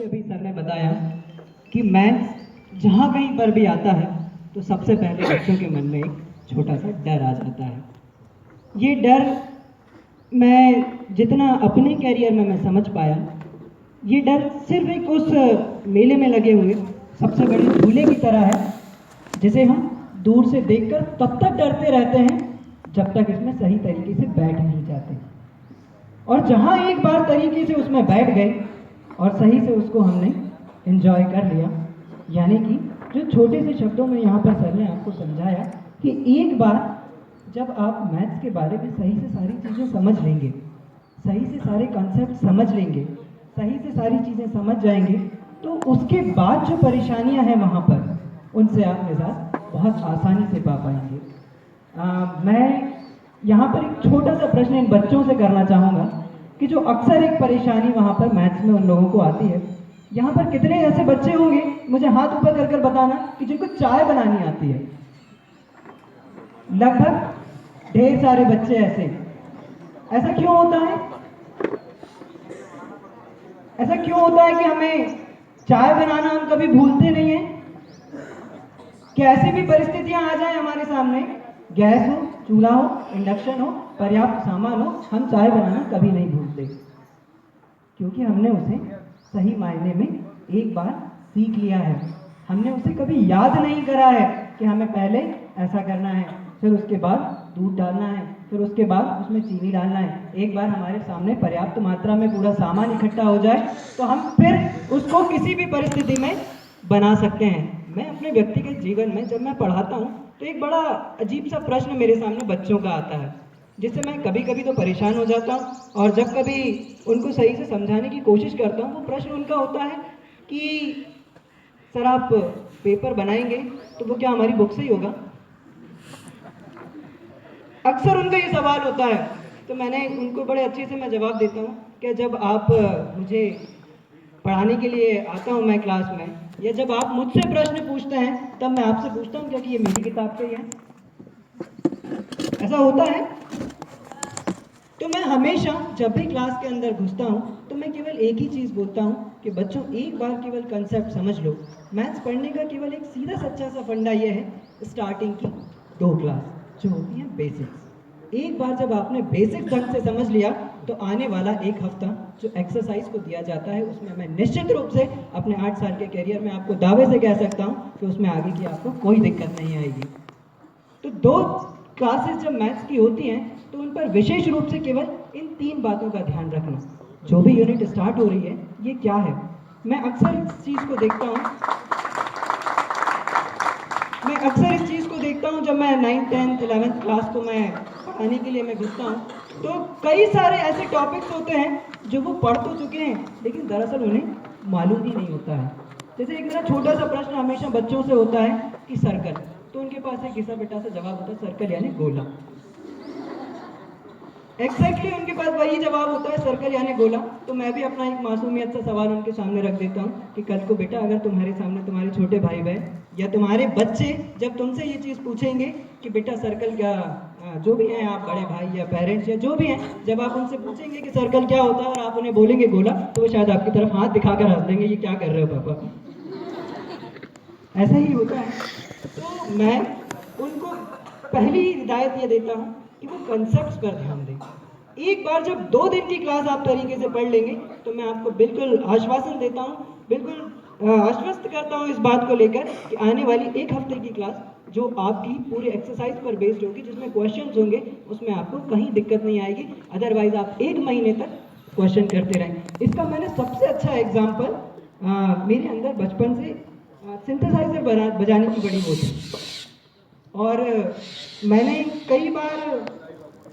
कि अभी सर ने बताया कि मैथ्स जहाँ कहीं पर भी आता है तो सबसे पहले बच्चों के मन में एक छोटा सा डर आ जाता है। ये डर मैं जितना अपने कैरियर में मैं समझ पाया, ये डर सिर्फ एक उस मेले में लगे हुए सबसे बड़े झूले की तरह है, जिसे हम दूर से देखकर तब तक डरते रहते हैं जब तक इसमें सही तरीके से बैठ नहीं जाते। और जहाँ एक बार तरीके से उसमें बैठ गए और सही से उसको हमने एंजॉय कर लिया, यानी कि जो छोटे से शब्दों में यहाँ पर सर ने आपको समझाया कि एक बार जब आप मैथ्स के बारे में सही से सारी चीज़ें समझ लेंगे, सही से सारे कॉन्सेप्ट समझ लेंगे, सही से सारी चीज़ें समझ जाएंगे, तो उसके बाद जो परेशानियां हैं वहाँ पर उनसे आप निजात बहुत आसानी से पा पाएंगे। मैं यहाँ पर एक छोटा सा प्रश्न इन बच्चों से करना चाहूँगा कि जो अक्सर एक परेशानी वहाँ पर मैथ्स में उन लोगों को आती है, यहाँ पर कितने ऐसे बच्चे होंगे, मुझे हाथ ऊपर कर कर बताना, कि जिनको चाय बनानी आती है? लगभग ढेर सारे बच्चे ऐसे। ऐसा क्यों होता है? ऐसा क्यों होता है कि हमें चाय बनाना हम कभी भूलते नहीं हैं? कि ऐसी भी परिस्थितियां आ जाए हमारे सामने, गैस हो, चूल्हा हो, इंडक्शन हो, पर्याप्त सामान हो, हम चाय बनाना कभी नहीं भूलते, क्योंकि हमने उसे सही मायने में एक बार सीख लिया है। हमने उसे कभी याद नहीं करा है कि हमें पहले ऐसा करना है, फिर उसके बाद दूध डालना है, फिर उसके बाद उसमें चीनी डालना है। एक बार हमारे सामने पर्याप्त मात्रा में पूरा सामान इकट्ठा हो जाए तो हम फिर उसको किसी भी परिस्थिति में बना सकते हैं। मैं अपने व्यक्तिगत जीवन में जब मैं पढ़ाता हूँ तो एक बड़ा अजीब सा प्रश्न मेरे सामने बच्चों का आता है, जिससे मैं कभी कभी तो परेशान हो जाता हूँ, और जब कभी उनको सही से समझाने की कोशिश करता हूँ, वो प्रश्न उनका होता है कि सर आप पेपर बनाएंगे तो वो क्या हमारी बुक से ही होगा? अक्सर उनका ये सवाल होता है। तो मैंने उनको बड़े अच्छे से मैं जवाब देता हूँ कि जब आप मुझे पढ़ाने के लिए आता हूँ मैं क्लास में, या जब आप मुझसे प्रश्न पूछते हैं, तब मैं आपसे पूछता हूँ क्या कि ये मेरी किताब से ही है? ऐसा होता है। तो मैं हमेशा जब भी क्लास के अंदर घुसता हूँ तो मैं केवल एक ही चीज़ बोलता हूँ कि बच्चों एक बार केवल कंसेप्ट समझ लो। मैथ्स पढ़ने का केवल एक सीधा सच्चा सा फंडा ये है, स्टार्टिंग की 2 क्लास जो होती हैं बेसिक्स। एक बार जब आपने बेसिक ढंग से समझ लिया तो आने वाला एक हफ्ता जो एक्सरसाइज को दिया जाता है, उसमें मैं निश्चित रूप से अपने 8 साल के करियर में आपको दावे से कह सकता हूँ कि उसमें आगे की आपको कोई दिक्कत नहीं आएगी। तो 2 क्लासेस जब मैथ्स की होती हैं तो उन पर विशेष रूप से केवल इन 3 बातों का ध्यान रखना। जो भी यूनिट स्टार्ट हो रही है ये क्या है? मैं अक्सर इस चीज़ को देखता हूँ जब मैं 9th 10th 11th क्लास को मैं पढ़ाने के लिए मैं घुसता हूँ, तो कई सारे ऐसे टॉपिक्स होते हैं जो वो पढ़ तो चुके हैं लेकिन दरअसल उन्हें मालूम ही नहीं होता है। जैसे एक मेरा छोटा सा प्रश्न हमेशा बच्चों से होता है कि सर्कल, तो उनके पास एक घिसा पिटा सा जवाब होता है, सर्कल यानी गोला। एग्जैक्टली उनके पास वही जवाब होता है, सर्कल यानी गोला। तो मैं भी अपना एक मासूमियत सा सवाल उनके सामने रख देता हूँ कि कल को बेटा अगर तुम्हारे सामने तुम्हारे छोटे भाई बहन या तुम्हारे बच्चे जब तुमसे ये चीज़ पूछेंगे कि बेटा सर्कल क्या, जो भी हैं आप बड़े भाई या पेरेंट्स या जो भी हैं, जब आप उनसे पूछेंगे कि सर्कल क्या होता है और आप उन्हें बोलेंगे गोला, तो वो शायद आपकी तरफ हाथ दिखाकर हंस देंगे, ये क्या कर रहे हो पापा। ऐसा ही होता है। तो मैं उनको पहली हिदायत ये देता हूँ कि वो कंसेप्ट्स पर ध्यान दें। एक बार जब 2 दिन की क्लास आप तरीके से पढ़ लेंगे तो मैं आपको बिल्कुल आश्वासन देता हूँ, बिल्कुल आश्वस्त करता हूँ इस बात को लेकर कि आने वाली 1 हफ्ते की क्लास जो आपकी पूरे एक्सरसाइज पर बेस्ड होगी, जिसमें क्वेश्चंस होंगे, उसमें आपको कहीं दिक्कत नहीं आएगी। अदरवाइज आप 1 महीने तक क्वेश्चन करते रहें। इसका मैंने सबसे अच्छा एग्जाम्पल मेरे अंदर बचपन से सिंथेसाइजर बजाने की बड़ी वो थी, और मैंने कई बार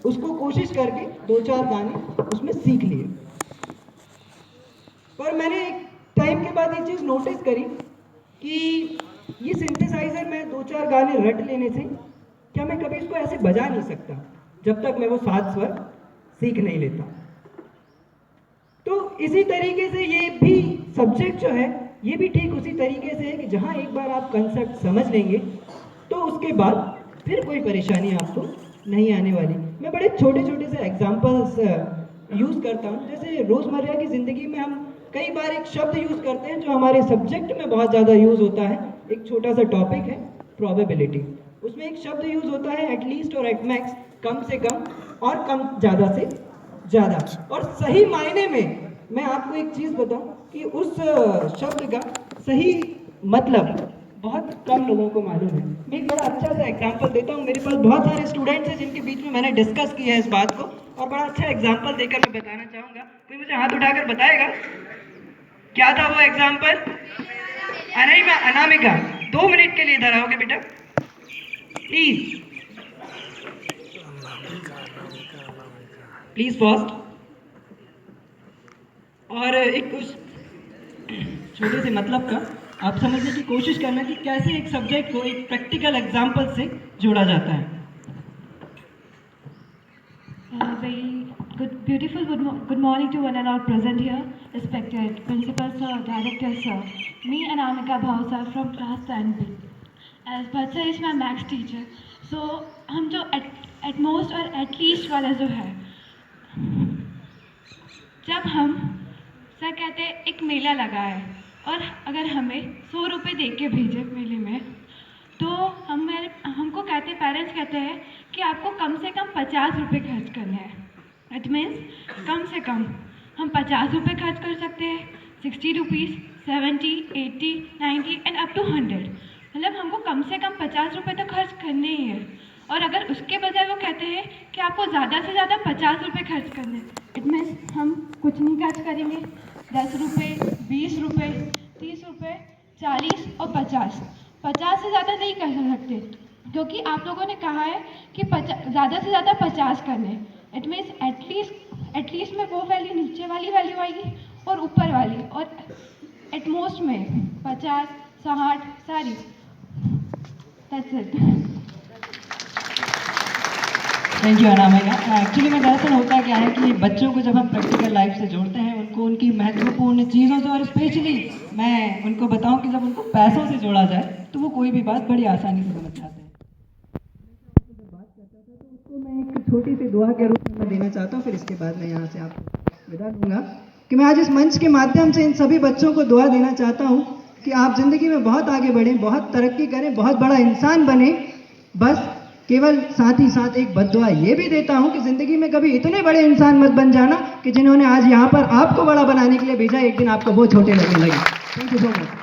उसको कोशिश करके 2-4 गाने उसमें सीख लिए। पर मैंने एक टाइम के बाद ये चीज़ नोटिस करी कि ये सिंथेसाइजर में 2-4 गाने रट लेने से क्या मैं कभी इसको ऐसे बजा नहीं सकता जब तक मैं वो 7 स्वर सीख नहीं लेता। तो इसी तरीके से ये भी सब्जेक्ट जो है ये भी ठीक उसी तरीके से है कि जहाँ एक बार आप कंसेप्ट समझ लेंगे तो उसके बाद फिर कोई परेशानी आपको नहीं आने वाली। मैं बड़े छोटे छोटे से एग्जाम्पल्स यूज़ करता हूँ। जैसे रोज़मर्रा की ज़िंदगी में हम कई बार एक शब्द यूज़ करते हैं जो हमारे सब्जेक्ट में बहुत ज़्यादा यूज़ होता है। एक छोटा सा टॉपिक है प्रोबेबिलिटी। उसमें एक शब्द यूज़ होता है एटलीस्ट और एटमैक्स, कम से कम और कम ज़्यादा से ज़्यादा। और सही मायने में मैं आपको एक चीज़ बताऊं कि उस शब्द का सही मतलब बहुत कम लोगों को मालूम है। मैं एक बड़ा अच्छा सा एग्जांपल देता हूँ। मेरे पास बहुत सारे स्टूडेंट्स हैं जिनके बीच में मैंने डिस्कस किया है इस बात को, और बड़ा अच्छा एग्जांपल देकर मैं बताना चाहूँगा। कोई मुझे हाथ उठाकर बताएगा क्या था वो एग्जांपल? अनामिका, अनामिका 2 मिनट के लिए इधर आओगे बेटा प्लीज, प्लीज फास्ट। और एक उस छोटे से मतलब का आप समझने की कोशिश करना कि कैसे एक सब्जेक्ट को एक प्रैक्टिकल एग्जाम्पल से जोड़ा जाता है। Good morning to one and all present here, respected Principal Sir, Director Sir. Me, Anamika Bhausa from class 10B. As Bhatsha is my maths teacher, so हम जो at most और at least वाला जो है, जब हम सर कहते हैं एक मेला लगा है और अगर हमें 100 रुपये दे के भेजे मेले में, तो हमको कहते पेरेंट्स कहते हैं कि आपको कम से कम 50 रुपये खर्च करने हैं। इट मीन्स कम से कम हम 50 रुपये खर्च कर सकते हैं, 60 रुपीज़, 70, 80, 90 एंड अप टू 100। मतलब हमको कम से कम 50 रुपये तो खर्च करने ही है। और अगर उसके बजाय वो कहते हैं कि आपको ज़्यादा से ज़्यादा 50 रुपये खर्च करने, इट मीन्स हम कुछ नहीं खर्च करेंगे। 10 रुपये, 20 रुपये, 30 रुपये, 40 और 50 से ज़्यादा नहीं कर सकते, क्योंकि आप लोगों ने कहा है कि ज़्यादा से ज़्यादा 50 करने। इट मीन्स एटलीस्ट में वो वैल्यू, नीचे वाली वैल्यू आएगी और ऊपर वाली, और एटमोस्ट में 50, 60 सारी। That's it. Thank you Anamika. Actually में दरअसल होता क्या है कि बच्चों को जब हम प्रैक्टिकल लाइफ से जोड़ते हैं, उनको उनकी महत्वपूर्ण चीज़ों से, और स्पेशली मैं उनको बताऊं कि जब उनको पैसों से जोड़ा जाए तो वो कोई भी बात बड़ी आसानी से समझ जाते हैं। जब बात करता था तो उसको मैं एक छोटी सी दुआ के रूप में मैं देना चाहता हूँ, फिर इसके बाद मैं यहाँ से आपको विदा दूंगा कि मैं आज इस मंच के माध्यम से इन सभी बच्चों को दुआ देना चाहता हूँ कि आप ज़िंदगी में बहुत आगे बढ़ें, बहुत तरक्की करें, बहुत बड़ा इंसान बने। बस केवल साथ ही साथ एक बद्दुआ ये भी देता हूं कि जिंदगी में कभी इतने बड़े इंसान मत बन जाना कि जिन्होंने आज यहाँ पर आपको बड़ा बनाने के लिए भेजा, एक दिन आपको वो छोटे लगने लगे। Thank you so much.